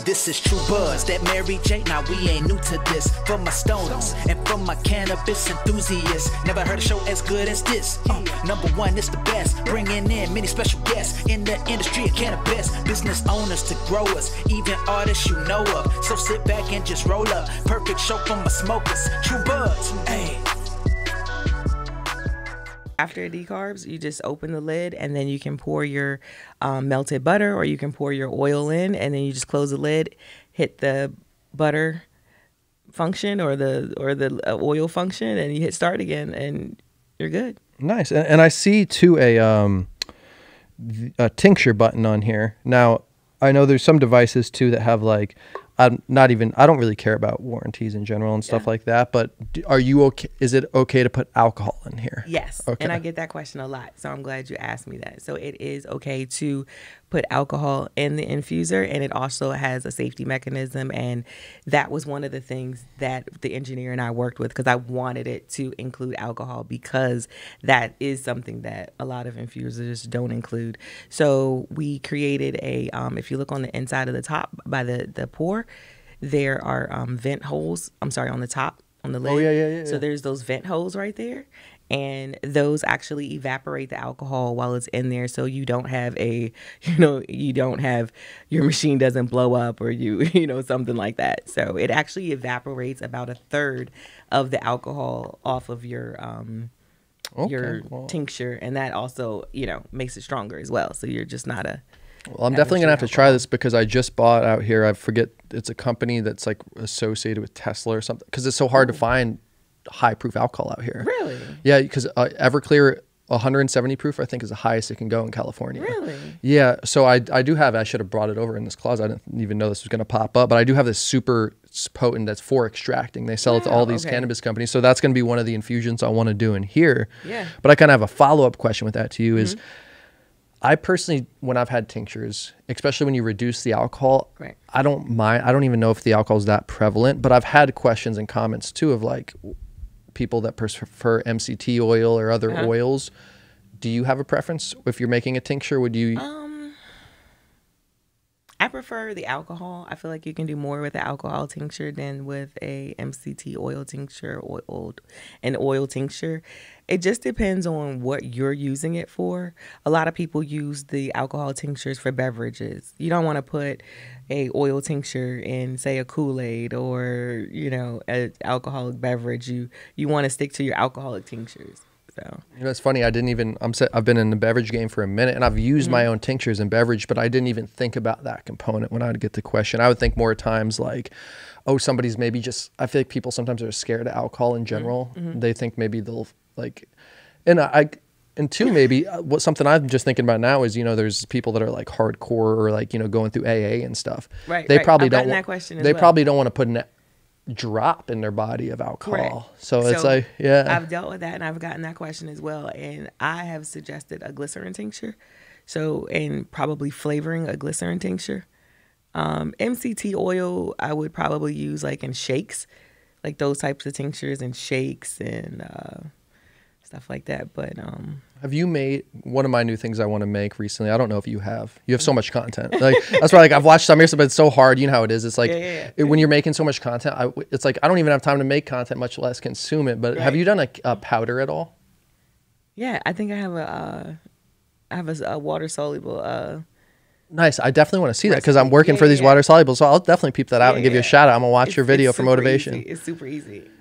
This is True Buzz, that Mary J. Now we ain't new to this. For my stoners and for my cannabis enthusiasts, never heard a show as good as this. Number one, it's the best. Bringing in many special guests in the industry of cannabis. Business owners to growers, even artists you know of. So sit back and just roll up. Perfect show for my smokers. True Buzz, hey. After decarbs, you just open the lid and then you can pour your melted butter, or you can pour your oil in, and then you just close the lid, hit the butter function or the oil function, and you hit start again, and you're good. Nice. And I see too a tincture button on here. Now, I know there's some devices too that have like, I don't really care about warranties in general and stuff like that, but are you okay? Is it okay to put alcohol in here? Yes. Okay. And I get that question a lot, so I'm glad you asked me that. So it is okay to put alcohol in the infuser, and it also has a safety mechanism, and that was one of the things that the engineer and I worked with, because I wanted it to include alcohol, because that is something that a lot of infusers don't include. So we created a, if you look on the inside of the top by the pour, there are vent holes, on the top, on the lid. Oh, yeah. So there's those vent holes right there. And those actually evaporate the alcohol while it's in there, so you don't have your machine doesn't blow up, or something like that. So it actually evaporates about 1/3 of the alcohol off of your tincture, and that also makes it stronger as well. So you're just not a. Well, I'm definitely gonna have to try this, because I just bought out here. I forget, it's a company that's like associated with Tesla or something, because it's so hard to find high proof alcohol out here. Really? Yeah, because Everclear 170 proof, I think, is the highest it can go in California. Really? Yeah. So I should have brought it over in this closet. I didn't even know this was going to pop up, but I do have this super potent that's for extracting. They sell it to all these cannabis companies. So that's going to be one of the infusions I want to do in here. Yeah. But I kind of have a follow-up question with that to you is, I personally, when I've had tinctures, especially when you reduce the alcohol, I don't mind. I don't even know if the alcohol is that prevalent, but I've had questions and comments too of like, people that prefer MCT oil or other oils. Do you have a preference if you're making a tincture? Would you? I prefer the alcohol. I feel like you can do more with an alcohol tincture than with a MCT oil tincture or an oil tincture. It just depends on what you're using it for. A lot of people use the alcohol tinctures for beverages. You don't want to put a oil tincture in, say, a Kool-Aid or, an alcoholic beverage. You want to stick to your alcoholic tinctures. So it's funny. I've been in the beverage game for a minute, and I've used my own tinctures in beverage, but I didn't even think about that component when I would get the question. I would think more times like, oh, somebody's maybe just. I feel like people sometimes are scared of alcohol in general. They think maybe they'll like, and two, maybe something I'm just thinking about now is, there's people that are like hardcore or like, going through AA and stuff. Right. They probably don't. That question they probably don't want to put a drop in their body of alcohol. So it's like, I've dealt with that, and I've gotten that question as well. And I have suggested a glycerin tincture. So, and probably flavoring a glycerin tincture. MCT oil, I would probably use like in shakes, like those types of tinctures and shakes and stuff like that. But have you made one of my new things I want to make recently? I don't know if you have. You have so much content. Like that's why, like, I've watched some of your stuff, but it's so hard. You know how it is. It's like when you're making so much content, it's like I don't even have time to make content, much less consume it. But have you done a powder at all? Yeah, I think I have a water soluble. Nice. I definitely want to see that, because I'm working for these water solubles. So I'll definitely peep that out and give you a shout out. I'm gonna watch your video for motivation. It's super easy.